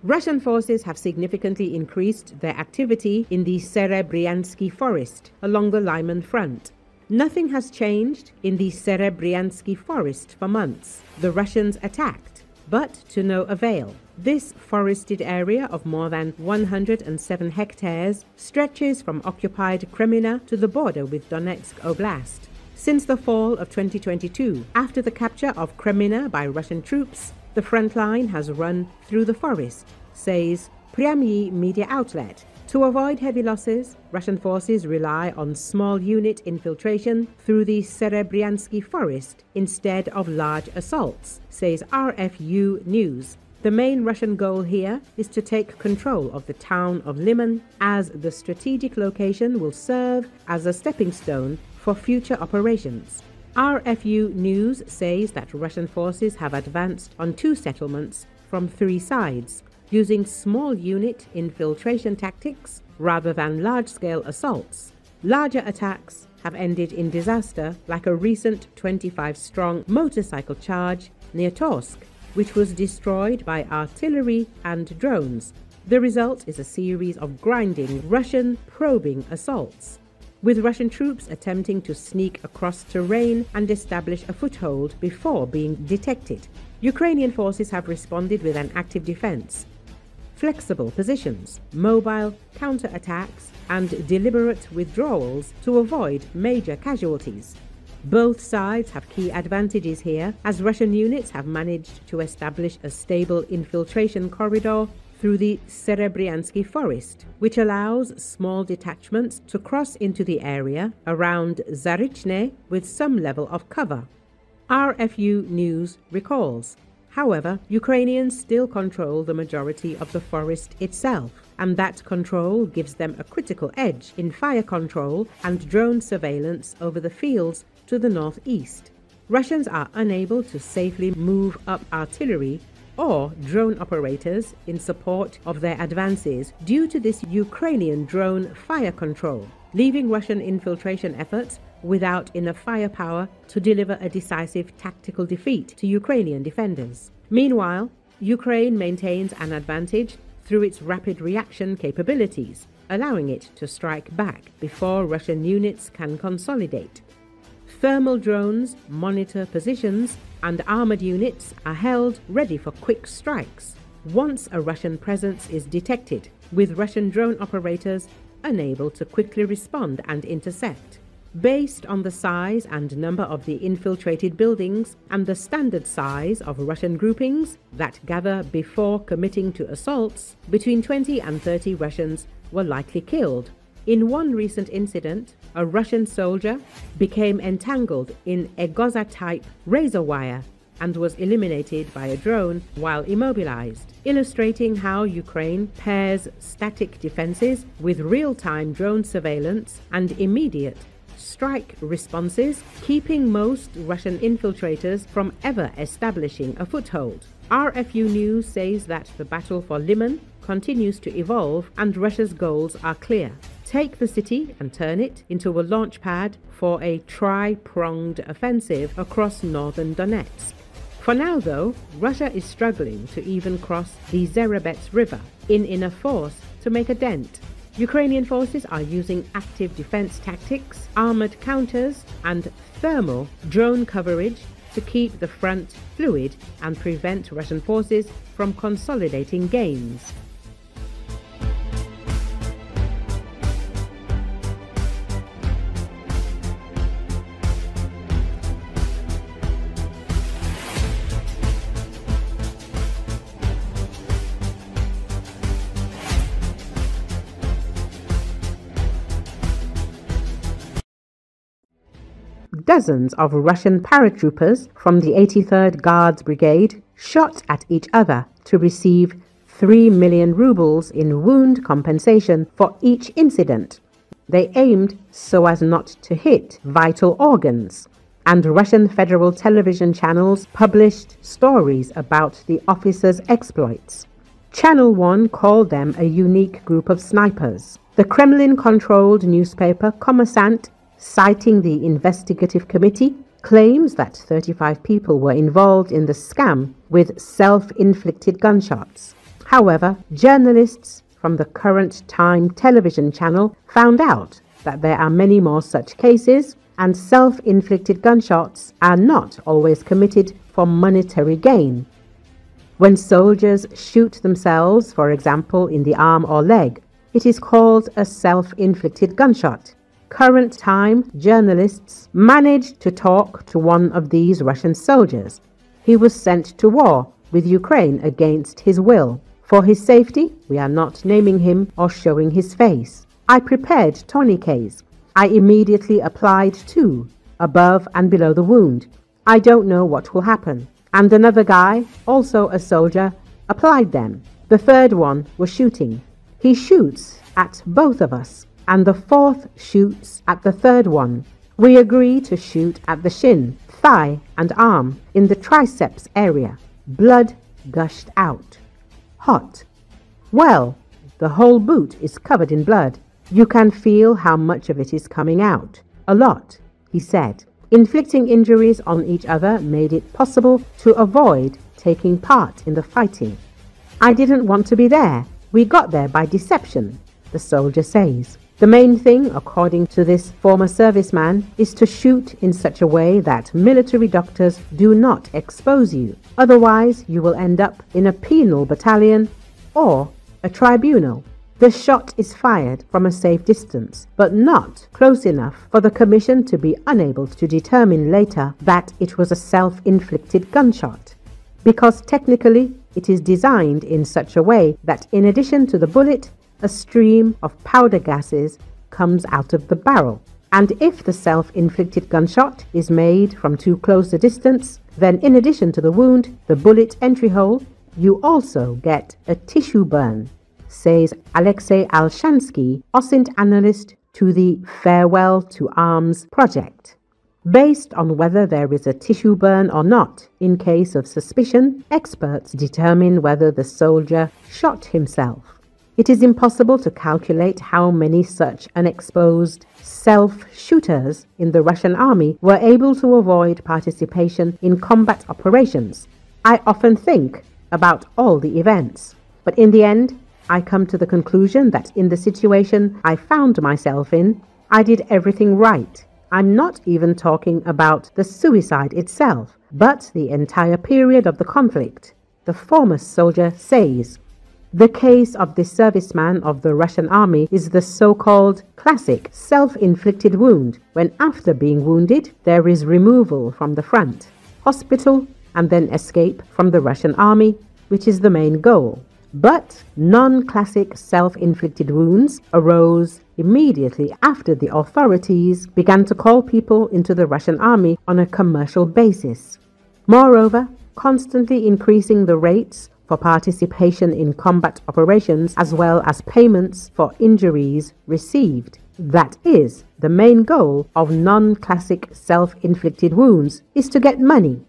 Russian forces have significantly increased their activity in the Serebrianskyi Forest along the Lyman front. Nothing has changed in the Serebrianskyi Forest for months. The Russians attacked, but to no avail. This forested area of more than 107 hectares stretches from occupied Kreminna to the border with Donetsk Oblast. Since the fall of 2022, after the capture of Kreminna by Russian troops, the front line has run through the forest, says Pryamyi media outlet. To avoid heavy losses, Russian forces rely on small unit infiltration through the Serebrianskyi Forest instead of large assaults, says RFU News. The main Russian goal here is to take control of the town of Liman, as the strategic location will serve as a stepping stone for future operations. RFU News says that Russian forces have advanced on 2 settlements from 3 sides, using small unit infiltration tactics rather than large-scale assaults. Larger attacks have ended in disaster, like a recent 25-strong motorcycle charge near Torske, which was destroyed by artillery and drones. The result is a series of grinding Russian probing assaults, with Russian troops attempting to sneak across terrain and establish a foothold before being detected. Ukrainian forces have responded with an active defense, flexible positions, mobile counterattacks, and deliberate withdrawals to avoid major casualties. Both sides have key advantages here, as Russian units have managed to establish a stable infiltration corridor through the Serebrianskyi Forest, which allows small detachments to cross into the area around Zarichne with some level of cover. RFU News recalls. However, Ukrainians still control the majority of the forest itself, and that control gives them a critical edge in fire control and drone surveillance over the fields to the northeast. Russians are unable to safely move up artillery or drone operators in support of their advances due to this Ukrainian drone fire control, leaving Russian infiltration efforts without enough firepower to deliver a decisive tactical defeat to Ukrainian defenders. Meanwhile, Ukraine maintains an advantage through its rapid reaction capabilities, allowing it to strike back before Russian units can consolidate. Thermal drones monitor positions, and armored units are held ready for quick strikes once a Russian presence is detected, with Russian drone operators unable to quickly respond and intercept. Based on the size and number of the infiltrated buildings and the standard size of Russian groupings that gather before committing to assaults, between 20 and 30 Russians were likely killed. In one recent incident, a Russian soldier became entangled in a Goza-type razor wire and was eliminated by a drone while immobilized, illustrating how Ukraine pairs static defenses with real-time drone surveillance and immediate strike responses, keeping most Russian infiltrators from ever establishing a foothold. RFU News says that the battle for Liman continues to evolve and Russia's goals are clear. Take the city and turn it into a launch pad for a tri-pronged offensive across northern Donetsk. For now, though, Russia is struggling to even cross the Zerebryanskyi River in enough force to make a dent. Ukrainian forces are using active defense tactics, armored counters, and thermal drone coverage to keep the front fluid and prevent Russian forces from consolidating gains. Dozens of Russian paratroopers from the 83rd Guards Brigade shot at each other to receive 3 million rubles in wound compensation for each incident. They aimed so as not to hit vital organs, and Russian federal television channels published stories about the officers' exploits. Channel 1 called them a unique group of snipers. The Kremlin-controlled newspaper Kommersant, citing the investigative committee, claims that 35 people were involved in the scam with self-inflicted gunshots. However, journalists from the Current Time television channel found out that there are many more such cases, and self-inflicted gunshots are not always committed for monetary gain. When soldiers shoot themselves, for example, in the arm or leg, it is called a self-inflicted gunshot. Current Time journalists managed to talk to one of these Russian soldiers. He was sent to war with Ukraine against his will. For his safety, we are not naming him or showing his face. I prepared tourniquets. I immediately applied two, above and below the wound. I don't know what will happen. And another guy, also a soldier, applied them. The third one was shooting. He shoots at both of us, and the fourth shoots at the third one. We agree to shoot at the shin, thigh, and arm, in the triceps area. Blood gushed out. Hot. Well, the whole boot is covered in blood. You can feel how much of it is coming out. A lot, he said. Inflicting injuries on each other made it possible to avoid taking part in the fighting. I didn't want to be there. We got there by deception, the soldier says. The main thing, according to this former serviceman, is to shoot in such a way that military doctors do not expose you. Otherwise, you will end up in a penal battalion or a tribunal. The shot is fired from a safe distance, but not close enough for the commission to be unable to determine later that it was a self-inflicted gunshot, because technically it is designed in such a way that in addition to the bullet, a stream of powder gases comes out of the barrel. And if the self-inflicted gunshot is made from too close a distance, then in addition to the wound, the bullet entry hole, you also get a tissue burn, says Alexei Alshansky, OSINT analyst to the Farewell to Arms project. Based on whether there is a tissue burn or not, in case of suspicion, experts determine whether the soldier shot himself. It is impossible to calculate how many such unexposed self-shooters in the Russian army were able to avoid participation in combat operations. I often think about all the events, but in the end, I come to the conclusion that in the situation I found myself in, I did everything right. I'm not even talking about the suicide itself, but the entire period of the conflict, the former soldier says. The case of this serviceman of the Russian army is the so-called classic self-inflicted wound, when after being wounded, there is removal from the front, hospital, and then escape from the Russian army, which is the main goal. But non-classic self-inflicted wounds arose immediately after the authorities began to call people into the Russian army on a commercial basis. Moreover, constantly increasing the rates for participation in combat operations as well as payments for injuries received. That is, the main goal of non-classic self-inflicted wounds is to get money.